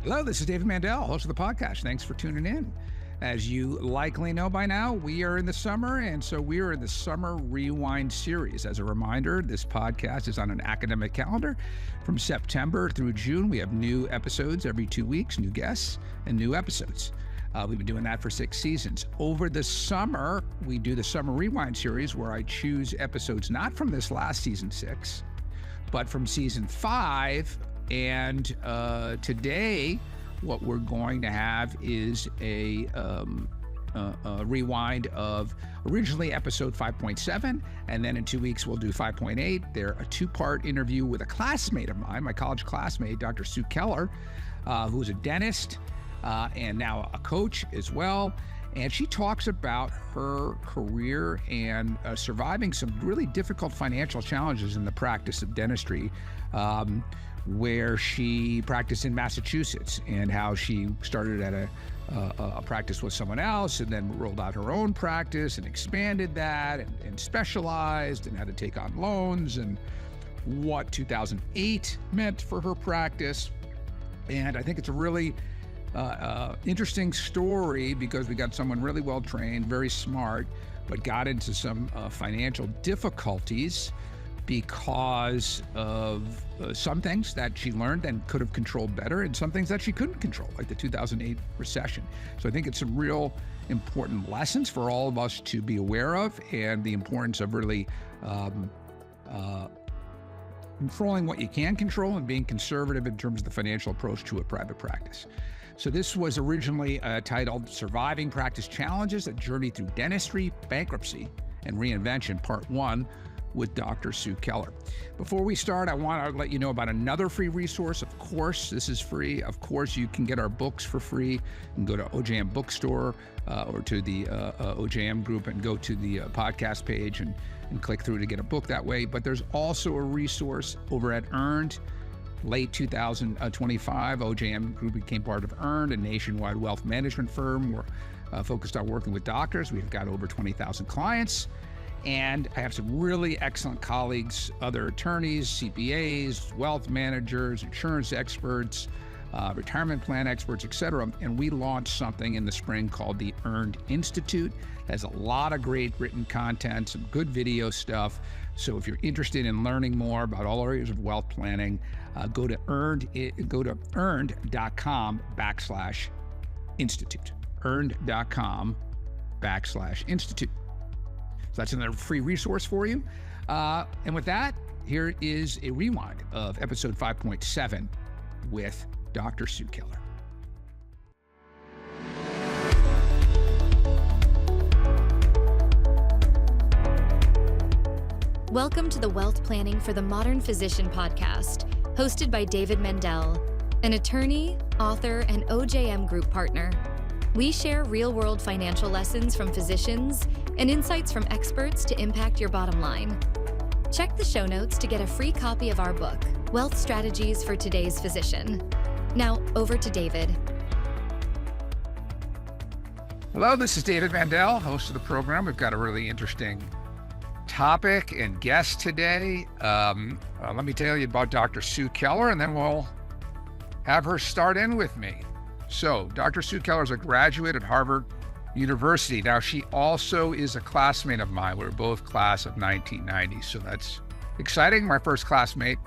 Hello, this is David Mandell, host of the podcast. Thanks for tuning in. As you likely know by now, we are in the summer, and so we are in the Summer Rewind series. As a reminder, this podcast is on an academic calendar. From September through June, we have new episodes every 2 weeks, new guests, and new episodes. We've been doing that for 6 seasons. Over the summer, we do the Summer Rewind series where I choose episodes not from this last season 6, but from season 5. And today, what we're going to have is a rewind of originally episode 5.7, and then in 2 weeks we'll do 5.8. They're a 2-part interview with a classmate of mine, my college classmate, Dr. Sue Keller, who's a dentist and now a coach as well. And she talks about her career and surviving some really difficult financial challenges in the practice of dentistry, where she practiced in Massachusetts, and how she started at a practice with someone else and then rolled out her own practice and expanded that and specialized and had to take on loans, and what 2008 meant for her practice. And I think it's a really interesting story because we got someone really well trained, very smart, but got into some financial difficulties because of some things that she learned and could have controlled better, and some things that she couldn't control, like the 2008 recession. So I think it's some real important lessons for all of us to be aware of, and the importance of really controlling what you can control and being conservative in terms of the financial approach to a private practice. So this was originally titled Surviving Practice Challenges: A Journey Through Dentistry, Bankruptcy, and Reinvention, Part 1, with Dr. Sue Keller. Before we start, I want to let you know about another free resource. Of course, this is free. Of course, you can get our books for free. You can go to OJM Bookstore or to the OJM group and go to the podcast page and click through to get a book that way. But there's also a resource over at Earned. Late 2025, OJM Group became part of Earned, a nationwide wealth management firm. We're focused on working with doctors. We've got over 20,000 clients. And I have some really excellent colleagues, other attorneys, CPAs, wealth managers, insurance experts, retirement plan experts, etc. And we launched something in the spring called the Earned Institute. It has a lot of great written content, some good video stuff. So if you're interested in learning more about all areas of wealth planning, go to earned.com/institute. earned.com/institute. So that's another free resource for you. And with that, here is a rewind of episode 5.7 with Dr. Sue Keller. Welcome to the Wealth Planning for the Modern Physician podcast, hosted by David Mandell, an attorney, author, and OJM Group partner. We share real-world financial lessons from physicians and insights from experts to impact your bottom line. Check the show notes to get a free copy of our book, Wealth Strategies for Today's Physician. Now, over to David. Hello, this is David Mandell, host of the program. We've got a really interesting topic and guest today. Let me tell you about Dr. Sue Keller, and then we'll have her start in with me. So, Dr. Sue Keller is a graduate at Harvard University. Now, she also is a classmate of mine. We're both class of 1990, so that's exciting. My first classmate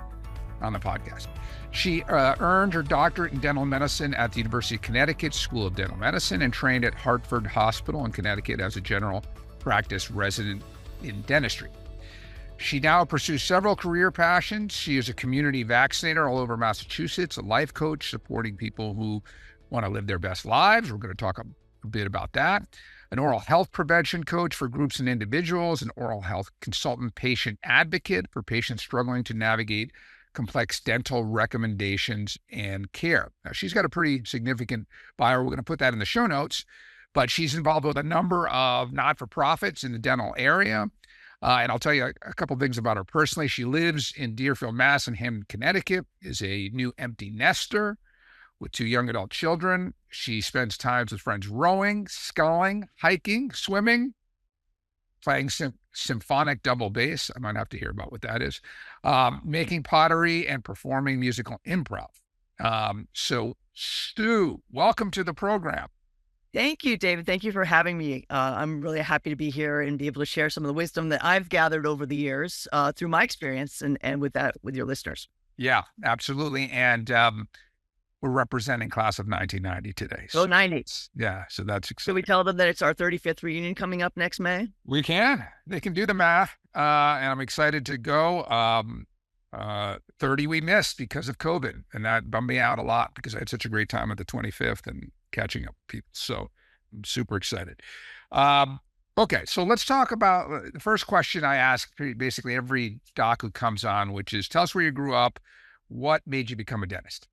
on the podcast. She earned her doctorate in dental medicine at the University of Connecticut School of Dental Medicine and trained at Hartford Hospital in Connecticut as a general practice resident in dentistry. She now pursues several career passions. She is a community vaccinator all over Massachusetts, a life coach supporting people who want to live their best lives. We're going to talk a bit about that. An oral health prevention coach for groups and individuals, an oral health consultant patient advocate for patients struggling to navigate complex dental recommendations and care. Now, she's got a pretty significant bio. We're going to put that in the show notes, but she's involved with a number of not-for-profits in the dental area. And I'll tell you a couple things about her personally. She lives in Deerfield, Mass. and Hamden, Connecticut, is a new empty nester with 2 young adult children. She spends times with friends rowing, sculling, hiking, swimming, playing symphonic double bass. I might have to hear about what that is. Making pottery and performing musical improv. So Stu, welcome to the program. Thank you, David. Thank you for having me. I'm really happy to be here and be able to share some of the wisdom that I've gathered over the years through my experience and with your listeners. Yeah, absolutely. And we're representing class of 1990 today. So 90. Yeah, so that's exciting. Should we tell them that it's our 35th reunion coming up next May? We can. They can do the math. And I'm excited to go. 30 we missed because of COVID, and that bummed me out a lot because I had such a great time at the 25th and catching up with people. So I'm super excited. Okay, so let's talk about the first question I ask basically every doc who comes on, which is tell us where you grew up. What made you become a dentist?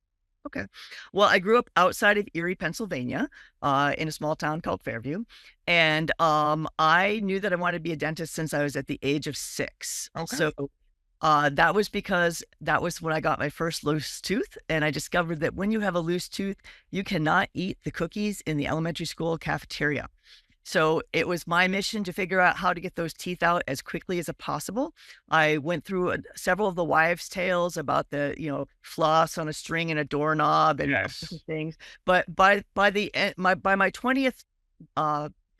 Okay. Well, I grew up outside of Erie, Pennsylvania, in a small town called Fairview. And I knew that I wanted to be a dentist since I was at the age of 6. Okay. So that was because that was when I got my first loose tooth. And I discovered that when you have a loose tooth, you cannot eat the cookies in the elementary school cafeteria. So it was my mission to figure out how to get those teeth out as quickly as possible. I went through several of the wives' tales about the, floss on a string and a doorknob and different things. But by my 20th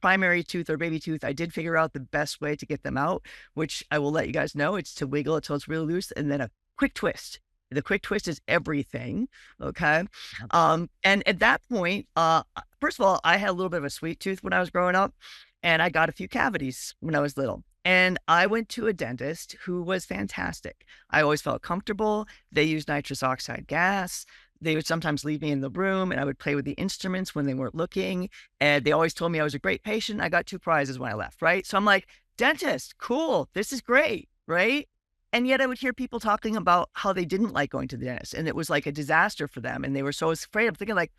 primary tooth or baby tooth, I did figure out the best way to get them out, which I will let you guys know. It's to wiggle it till it's really loose and then a quick twist. The quick twist is everything. Okay. And at that point, first of all, I had a little bit of a sweet tooth when I was growing up, and I got a few cavities when I was little. And I went to a dentist who was fantastic. I always felt comfortable. They used nitrous oxide gas. They would sometimes leave me in the room and I would play with the instruments when they weren't looking. And they always told me I was a great patient. I got 2 prizes when I left, right? So I'm like, dentist, cool. This is great, right? And yet I would hear people talking about how they didn't like going to the dentist and it was like a disaster for them. And they were so afraid. I'm thinking like,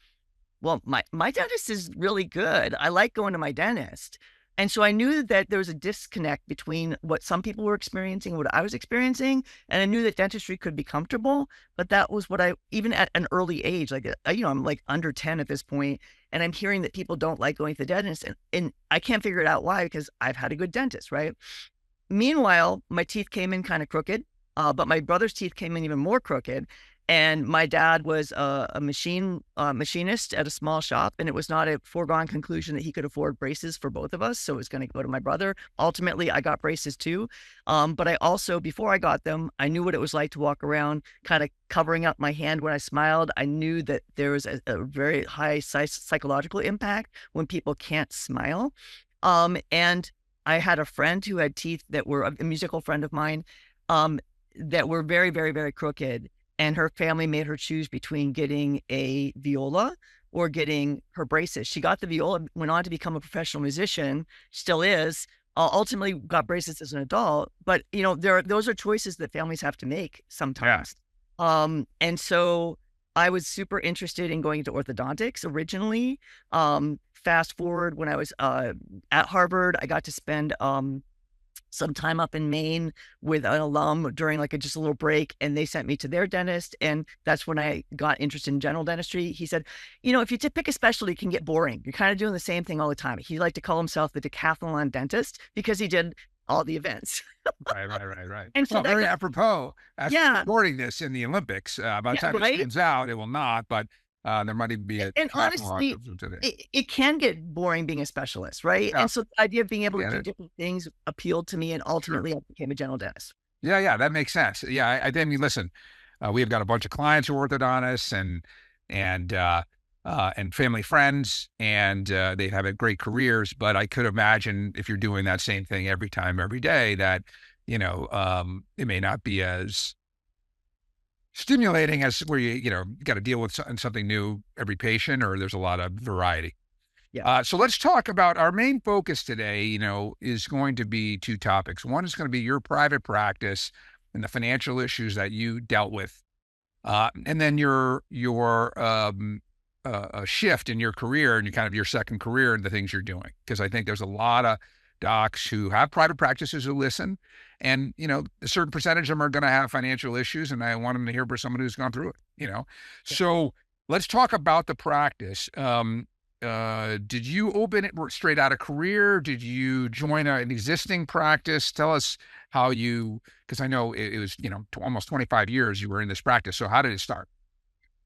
well, my dentist is really good. I like going to my dentist. And so I knew that there was a disconnect between what some people were experiencing, what I was experiencing. And I knew that dentistry could be comfortable, but that was what even at an early age, like, I'm like under 10 at this point, and I'm hearing that people don't like going to the dentist. And I can't figure it out why, because I've had a good dentist, right? Meanwhile, my teeth came in kind of crooked, but my brother's teeth came in even more crooked. And my dad was a machinist at a small shop, and it was not a foregone conclusion that he could afford braces for both of us. So it was going to go to my brother. Ultimately, I got braces too. But I also, before I got them, I knew what it was like to walk around kind of covering up my hand when I smiled. I knew that there was a very high psychological impact when people can't smile. And I had a friend who had teeth that were a musical friend of mine that were very, very, very crooked. And her family made her choose between getting a viola or getting her braces. She got the viola, went on to become a professional musician, still is, ultimately got braces as an adult. But, those are choices that families have to make sometimes. Yeah. And so I was super interested in going into orthodontics originally. Fast forward, when I was at Harvard, I got to spend some time up in Maine with an alum during just a little break, and they sent me to their dentist. And that's when I got interested in general dentistry. He said, if you pick a specialty, it can get boring. You're kind of doing the same thing all the time. He liked to call himself the decathlon dentist because he did all the events. Right. And so very apropos. Recording this in the Olympics. By the time it comes out, it will not, but there might even be and honestly, it can get boring being a specialist, right? Yeah. And so the idea of being able to do different things appealed to me, and ultimately I became a general dentist. Yeah, that makes sense. Yeah, I mean, listen, we've got a bunch of clients who are orthodontists and family friends, and they have great careers. But I could imagine if you're doing that same thing every time, every day, that it may not be as stimulating as where you got to deal with something new every patient, or there's a lot of variety. Yeah. So let's talk about our main focus today, is going to be 2 topics. One is going to be your private practice and the financial issues that you dealt with. And then your shift in your career and your second career and the things you're doing. Because I think there's a lot of docs who have private practices who listen, and a certain percentage of them are going to have financial issues, and I want them to hear from someone who's gone through it. Yeah. So let's talk about the practice. Did you open it straight out of career? Did you join an existing practice? Tell us how because I know it was almost 25 years you were in this practice. So how did it start?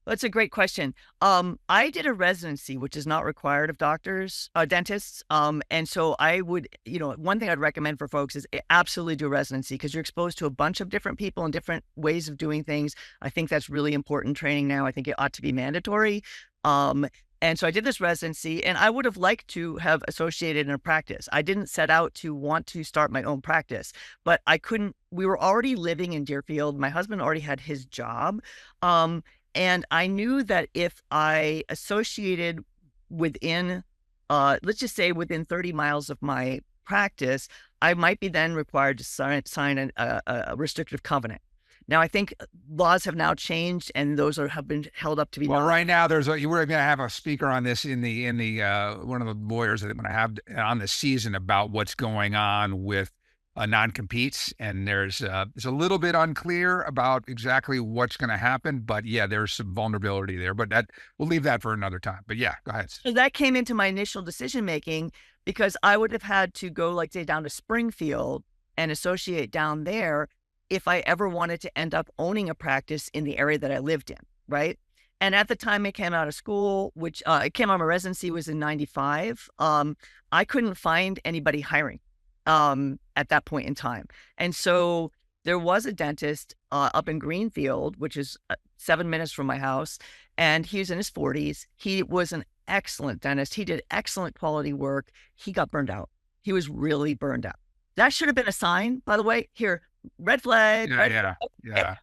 That's a great question. I did a residency, which is not required of doctors, dentists. And so I would, one thing I'd recommend for folks is absolutely do a residency because you're exposed to a bunch of different people and different ways of doing things. I think that's really important training now. I think it ought to be mandatory. And so I did this residency and I would have liked to have associated in a practice. I didn't set out to want to start my own practice, but I couldn't, we were already living in Deerfield. My husband already had his job. And I knew that if I associated within, let's just say within 30 miles of my practice, I might be then required to sign a restrictive covenant. Now, I think laws have now changed, and those have been held up to be. Well, right now, we're going to have a speaker on this in the one of the lawyers that I'm going to have on the season about what's going on with non-competes, and it's a little bit unclear about exactly what's going to happen, but yeah, there's some vulnerability there. But we'll leave that for another time. But yeah, go ahead. So that came into my initial decision making because I would have had to go, like, say, down to Springfield and associate down there if I ever wanted to end up owning a practice in the area that I lived in, right? And at the time I came out of school, which I came out of my residency was in 95, I couldn't find anybody hiring at that point in time. And so there was a dentist up in Greenfield, which is 7 minutes from my house, and he was in his 40s. He was an excellent dentist. He did excellent quality work. He got burned out. He was really burned out. That should have been a sign, by the way. Here, red flag. Yeah.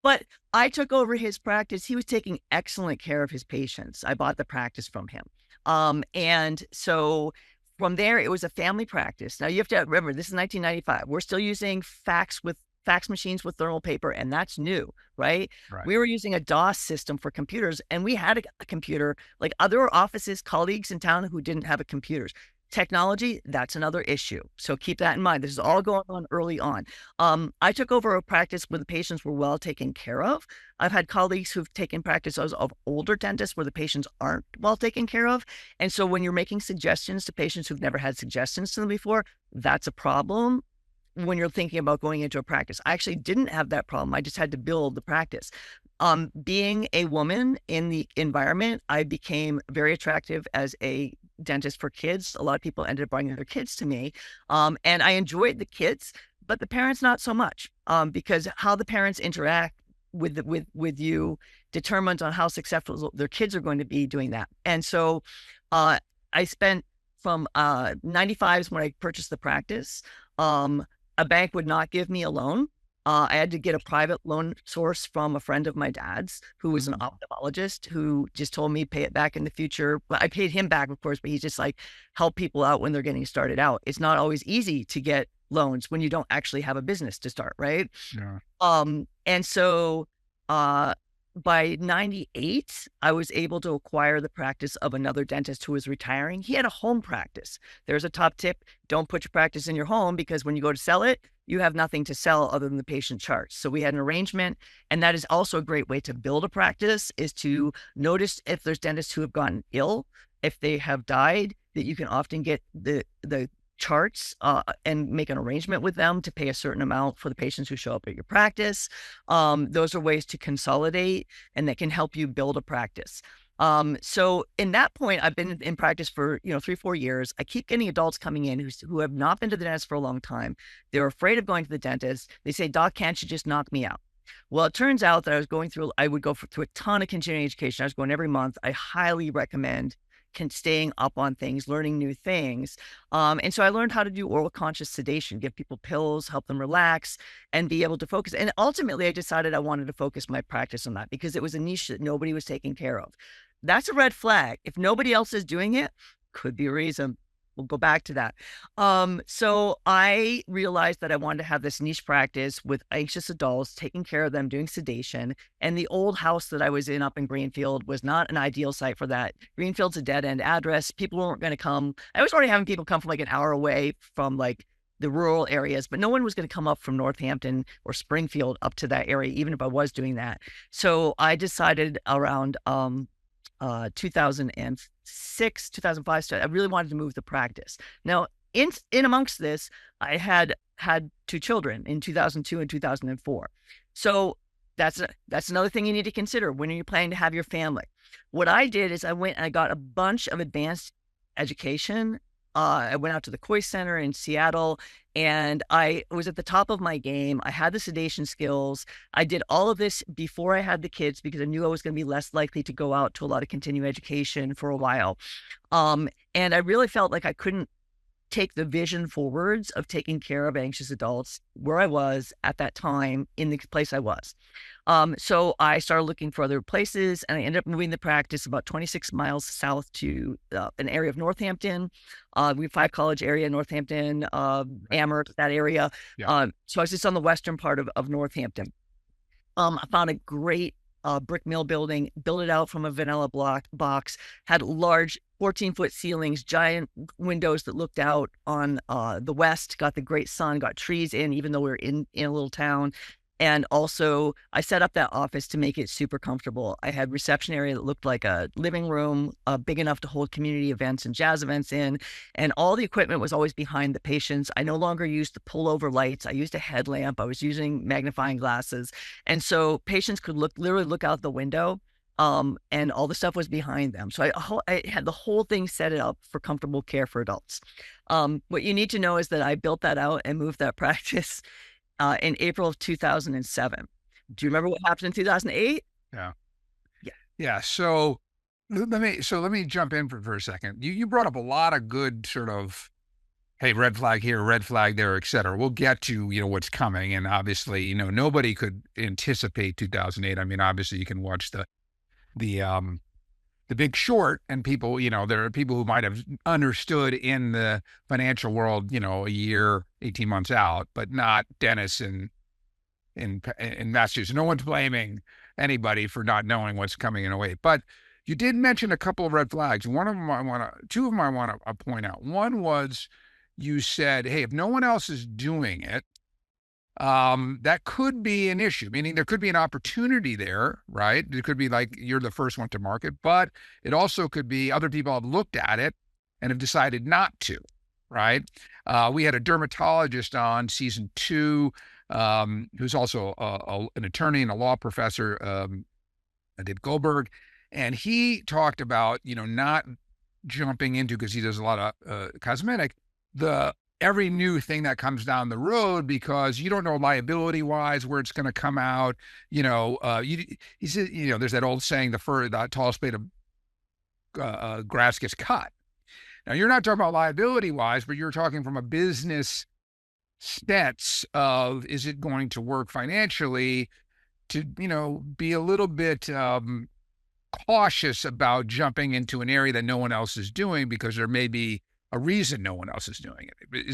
But I took over his practice. He was taking excellent care of his patients. I bought the practice from him. And so from there, it was a family practice. Now you have to remember, this is 1995. We're still using fax machines with thermal paper, and that's new, right? We were using a DOS system for computers, and we had a computer. Like, other offices, colleagues in town who didn't have computers. Technology, that's another issue. So keep that in mind. This is all going on early on. I took over a practice where the patients were well taken care of. I've had colleagues who've taken practices of older dentists where the patients aren't well taken care of. And so when you're making suggestions to patients who've never had suggestions to them before, that's a problem when you're thinking about going into a practice. I actually didn't have that problem. I just had to build the practice. Being a woman in the environment, I became very attractive as a dentist for kids. A lot of people ended up bringing their kids to me. And I enjoyed the kids, but the parents not so much, because how the parents interact with you determines on how successful their kids are going to be doing that. And so I spent from 95 is when I purchased the practice. A bank would not give me a loan. I had to get a private loan source from a friend of my dad's who was an ophthalmologist who just told me pay it back in the future. Well, I paid him back, of course, but he's just like, help people out when they're getting started out. It's not always easy to get loans when you don't actually have a business to start, right? Yeah. And so by 98, I was able to acquire the practice of another dentist who was retiring. He had a home practice. There's a top tip. Don't put your practice in your home, because when you go to sell it, you have nothing to sell other than the patient charts. So we had an arrangement, and that is also a great way to build a practice, is to notice if there's dentists who have gotten ill, if they have died, that you can often get the charts and make an arrangement with them to pay a certain amount for the patients who show up at your practice. Those are ways to consolidate, and that can help you build a practice. So in that point, I've been in practice for, 3-4 years. I keep getting adults coming in who have not been to the dentist for a long time. They're afraid of going to the dentist. They say, "Doc, can't you just knock me out?" Well, it turns out that I would go through a ton of continuing education. I was going every month. I highly recommend staying up on things, learning new things. And so I learned how to do oral conscious sedation, give people pills, help them relax, and be able to focus. And ultimately, I decided I wanted to focus my practice on that because it was a niche that nobody was taking care of. That's a red flag. If nobody else is doing it, could be a reason. We'll go back to that. So I realized that I wanted to have this niche practice with anxious adults, taking care of them, doing sedation. And the old house that I was in up in Greenfield was not an ideal site for that. Greenfield's a dead end address. People weren't going to come. I was already having people come from like an hour away from like the rural areas, but no one was going to come up from Northampton or Springfield up to that area, even if I was doing that. So I decided around 2006, 2005, I really wanted to move the practice. Now, in amongst this, I had 2 children in 2002 and 2004. So That's another thing you need to consider when you're planning to have your family. What I did is I went and I got a bunch of advanced education. I went out to the Coy Center in Seattle, and I was at the top of my game. I had the sedation skills. I did all of this before I had the kids because I knew I was going to be less likely to go out to a lot of continuing education for a while. And I really felt like I couldn't take the vision forwards of taking care of anxious adults where I was at that time in the place I was. So I started looking for other places, and I ended up moving the practice about 26 miles south to an area of Northampton. We have 5 College area, Northampton, Amherst, that area. Yeah. So I was just on the western part of Northampton. I found a great brick mill building, built it out from a vanilla block box, had large 14-foot ceilings, giant windows that looked out on the west, got the great sun, got trees in, even though we were in a little town. And also I set up that office to make it super comfortable. I had reception area that looked like a living room, big enough to hold community events and jazz events in. And all the equipment was always behind the patients. I no longer used the pullover lights. I used a headlamp. I was using magnifying glasses. And so patients could literally look out the window, and all the stuff was behind them. So I had the whole thing set it up for comfortable care for adults. What you need to know is that I built that out and moved that practice in April of 2007. Do you remember what happened in 2008? Yeah. Yeah. Yeah. So let me jump in for a second. You brought up a lot of good sort of, hey, red flag here, red flag there, et cetera. We'll get to, what's coming. And obviously, nobody could anticipate 2008. I mean, obviously you can watch the Big Short, and people, there are people who might have understood in the financial world, a year, 18 months out, but not dentists in Massachusetts. No one's blaming anybody for not knowing what's coming in 08. But you did mention a couple of red flags. Two of them I want to point out. One was you said, hey, if no one else is doing it, that could be an issue, meaning there could be an opportunity there, right? It could be like you're the first one to market, but it also could be other people have looked at it and have decided not to, right? We had a dermatologist on season 2, who's also an attorney and a law professor, David Goldberg, and he talked about, not jumping into, because he does a lot of cosmetic, every new thing that comes down the road, because you don't know liability wise where it's going to come out. He said, there's that old saying, the tallest blade of grass gets cut. Now you're not talking about liability wise, but you're talking from a business stance of, is it going to work financially, to, be a little bit cautious about jumping into an area that no one else is doing, because there may be a reason no one else is doing it.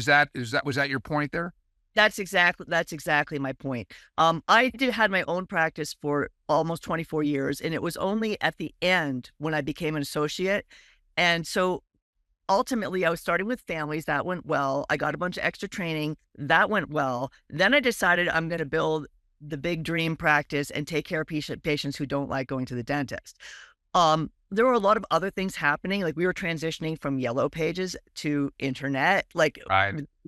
Was that your point there? That's exactly my point. I had my own practice for almost 24 years, and it was only at the end when I became an associate. And so ultimately I was starting with families. That went well. I got a bunch of extra training. That went well. Then I decided I'm going to build the big dream practice and take care of patients who don't like going to the dentist. There were a lot of other things happening. Like we were transitioning from yellow pages to internet, like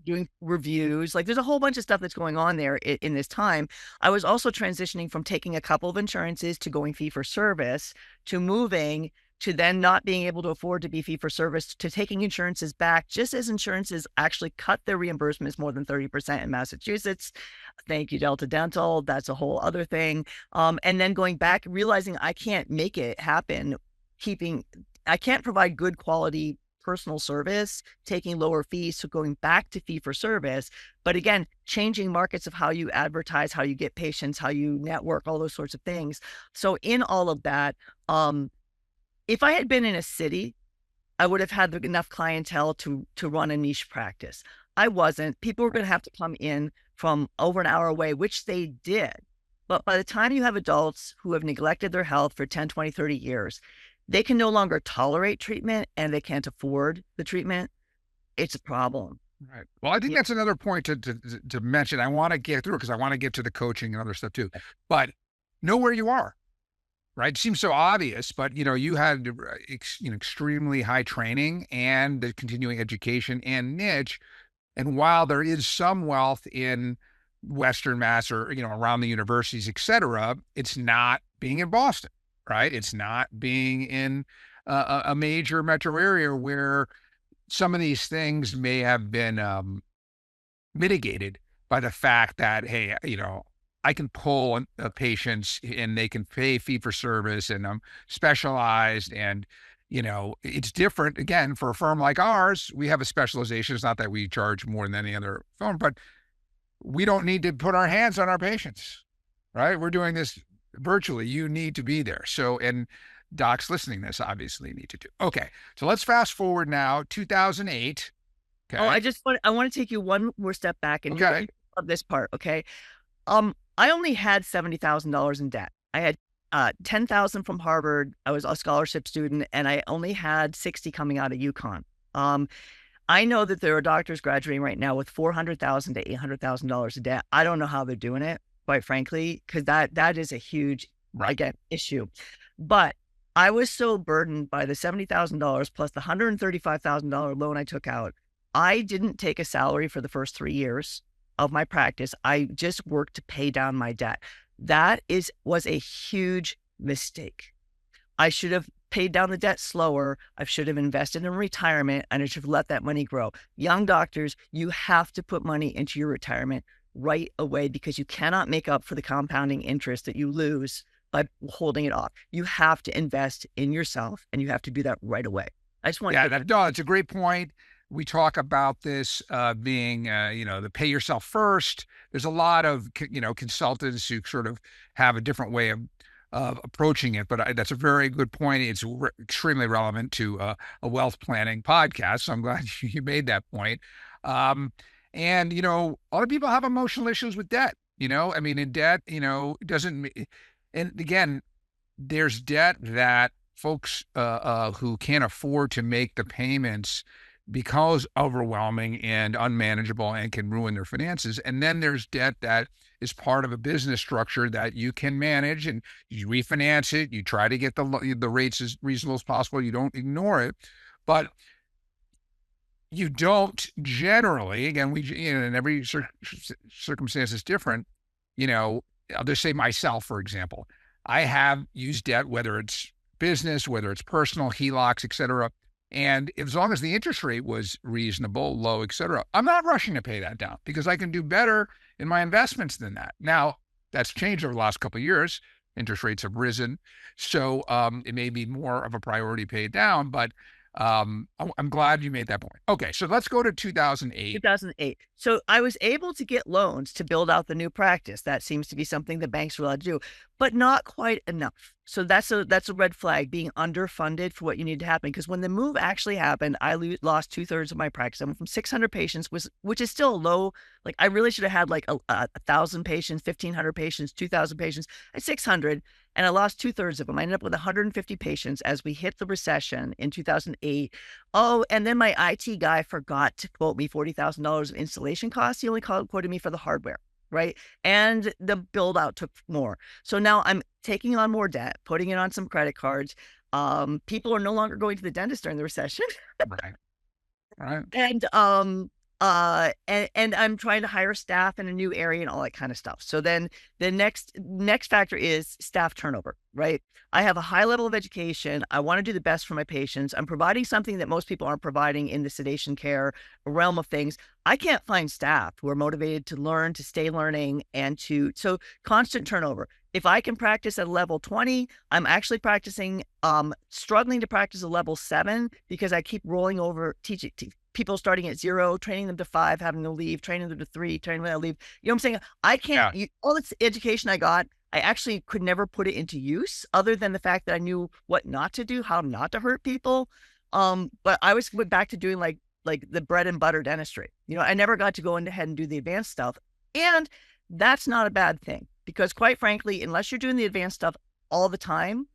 doing reviews. Like there's a whole bunch of stuff that's going on there in this time. I was also transitioning from taking a couple of insurances to going fee for service, to moving to then not being able to afford to be fee for service, to taking insurances back, just as insurances actually cut their reimbursements more than 30% in Massachusetts. Thank you, Delta Dental. That's a whole other thing. And then going back, realizing I can't make it happen, I can't provide good quality personal service, taking lower fees, so going back to fee for service. But again, changing markets of how you advertise, how you get patients, how you network, all those sorts of things. So in all of that, if I had been in a city, I would have had enough clientele to run a niche practice. I wasn't. People were going to have to come in from over an hour away, which they did. But by the time you have adults who have neglected their health for 10, 20, 30 years, they can no longer tolerate treatment and they can't afford the treatment. It's a problem. Right. Well, I think that's another point to mention. I want to get through it because I want to get to the coaching and other stuff too. But know where you are. Right. It seems so obvious, but you had extremely high training and the continuing education and niche. And while there is some wealth in Western Mass or, around the universities, et cetera. It's not being in Boston, right? It's not being in a major metro area where some of these things may have been mitigated by the fact that, hey, I can pull patients and they can pay fee for service and I'm specialized and, it's different. Again, for a firm like ours, we have a specialization. It's not that we charge more than any other firm, but we don't need to put our hands on our patients, right? We're doing this virtually. You need to be there. So, and docs listening to this obviously need to do. Okay. So let's fast forward now, 2008. Okay. Oh, I want to take you one more step back and okay. Of this part. Okay. I only had $70,000 in debt. I had 10,000 from Harvard. I was a scholarship student, and I only had 60 coming out of UConn. I know that there are doctors graduating right now with $400,000 to $800,000 in debt. I don't know how they're doing it, quite frankly, because that is a huge, again, issue. But I was so burdened by the $70,000 plus the $135,000 loan I took out. I didn't take a salary for the first 3 years of my practice. I just worked to pay down my debt. That was a huge mistake. I should have paid down the debt slower. I should have invested in retirement, and I should have let that money grow. Young doctors, you have to put money into your retirement right away because you cannot make up for the compounding interest that you lose by holding it off. You have to invest in yourself, and you have to do that right away. I just want no, it's a great point. We talk about this being, the pay yourself first. There's a lot of, consultants who sort of have a different way of approaching it, but that's a very good point. It's extremely relevant to a wealth planning podcast. So I'm glad you made that point. And, a lot of people have emotional issues with debt, in debt, doesn't, and again, there's debt that folks who can't afford to make the payments because overwhelming and unmanageable and can ruin their finances. And then there's debt that is part of a business structure that you can manage and you refinance it. You try to get the rates as reasonable as possible. You don't ignore it, but you don't generally, again, and every circumstance is different. I'll just say myself, for example, I have used debt, whether it's business, whether it's personal, HELOCs, et cetera. And as long as the interest rate was reasonable, low, et cetera, I'm not rushing to pay that down because I can do better in my investments than that. Now, that's changed over the last couple of years. Interest rates have risen. So it may be more of a priority to pay it down, but I'm glad you made that point. Okay, so let's go to 2008. 2008. So I was able to get loans to build out the new practice. That seems to be something that banks are allowed to do, but not quite enough. So that's a red flag, being underfunded for what you need to happen. Because when the move actually happened, I lost 2/3 of my practice. I went from 600 patients, which is still low. Like I really should have had like 1,000 patients, 1,500 patients, 2,000 patients. At 600, and I lost 2/3 of them. I ended up with 150 patients as we hit the recession in 2008. Oh, and then my IT guy forgot to quote me $40,000 of installation costs. He only quoted me for the hardware, right? And the build out took more. So now I'm taking on more debt, putting it on some credit cards. People are no longer going to the dentist during the recession. Right. And I'm trying to hire staff in a new area and all that kind of stuff. So then the next factor is staff turnover, right? I have a high level of education. I want to do the best for my patients. I'm providing something that most people aren't providing in the sedation care realm of things. I can't find staff who are motivated to learn, to stay learning, so constant turnover. If I can practice at level 20, I'm actually practicing, struggling to practice a level 7 because I keep rolling over teaching people starting at 0, training them to 5, having to leave, training them to 3, training them to leave. You know what I'm saying? I can't, all this education I got, I actually could never put it into use other than the fact that I knew what not to do, how not to hurt people. But I went back to doing like the bread and butter dentistry. I never got to go ahead and do the advanced stuff. And that's not a bad thing because quite frankly, unless you're doing the advanced stuff all the time,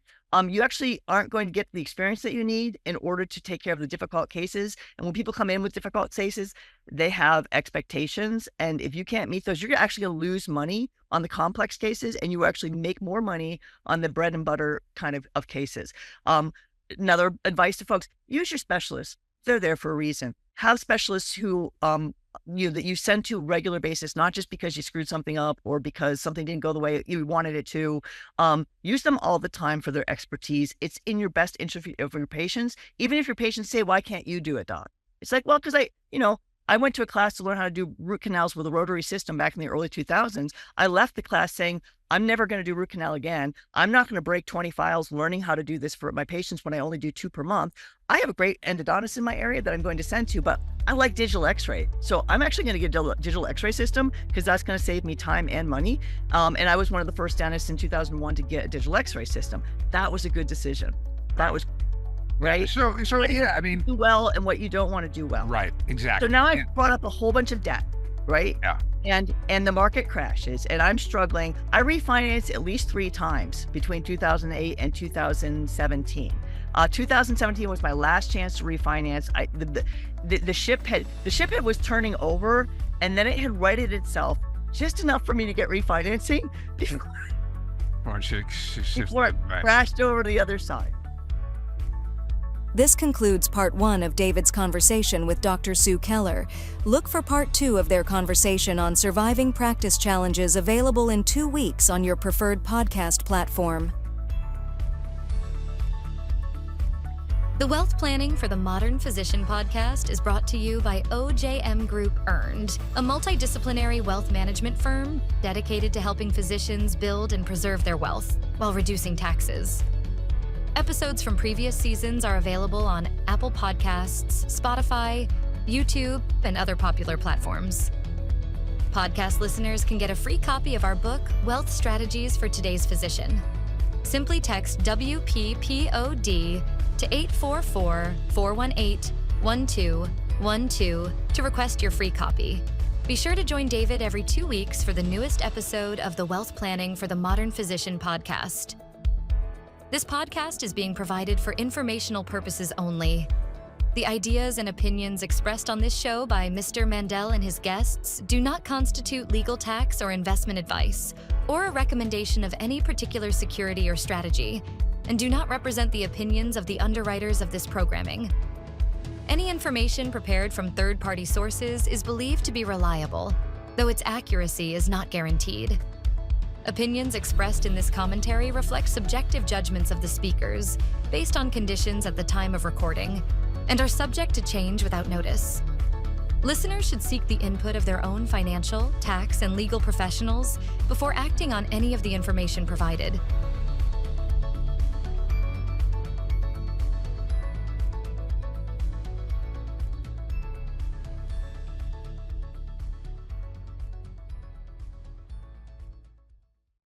you actually aren't going to get the experience that you need in order to take care of the difficult cases. And when people come in with difficult cases, they have expectations. And if you can't meet those, you're actually going to lose money on the complex cases and you actually make more money on the bread and butter kind of cases. Another advice to folks, use your specialists. They're there for a reason. Have specialists who that you send to regular basis, not just because you screwed something up or because something didn't go the way you wanted it to. Use them all the time for their expertise. It's in your best interest of your patients. Even if your patients say, "Why can't you do it, doc?" It's like, well, because I went to a class to learn how to do root canals with a rotary system back in the early 2000s. I left the class saying, I'm never going to do root canal again. I'm not going to break 20 files learning how to do this for my patients when I only do 2 per month. I have a great endodontist in my area that I'm going to send to, but I like digital x-ray. So I'm actually going to get a digital x-ray system because that's going to save me time and money. And I was one of the first dentists in 2001 to get a digital x-ray system. That was a good decision. That was right. So yeah, I mean, do well and what you don't want to do well. Right. Exactly. So now I've brought up a whole bunch of debt, right? Yeah. And the market crashes and I'm struggling. I refinanced at least 3 times between 2008 and 2017. 2017 was my last chance to refinance. The ship head was turning over, and then it had righted itself just enough for me to get refinancing before it crashed over to the other side. This concludes part 1 of David's conversation with Dr. Sue Keller. Look for part 2 of their conversation on surviving practice challenges available in 2 weeks on your preferred podcast platform. The Wealth Planning for the Modern Physician podcast is brought to you by OJM Group Earned, a multidisciplinary wealth management firm dedicated to helping physicians build and preserve their wealth while reducing taxes. Episodes from previous seasons are available on Apple Podcasts, Spotify, YouTube, and other popular platforms. Podcast listeners can get a free copy of our book, Wealth Strategies for Today's Physician. Simply text WPPOD to 844-418-1212 to request your free copy. Be sure to join David every 2 weeks for the newest episode of the Wealth Planning for the Modern Physician podcast. This podcast is being provided for informational purposes only. The ideas and opinions expressed on this show by Mr. Mandell and his guests do not constitute legal tax or investment advice, or a recommendation of any particular security or strategy, and do not represent the opinions of the underwriters of this programming. Any information prepared from third-party sources is believed to be reliable, though its accuracy is not guaranteed. Opinions expressed in this commentary reflect subjective judgments of the speakers based on conditions at the time of recording and are subject to change without notice. Listeners should seek the input of their own financial, tax, and legal professionals before acting on any of the information provided,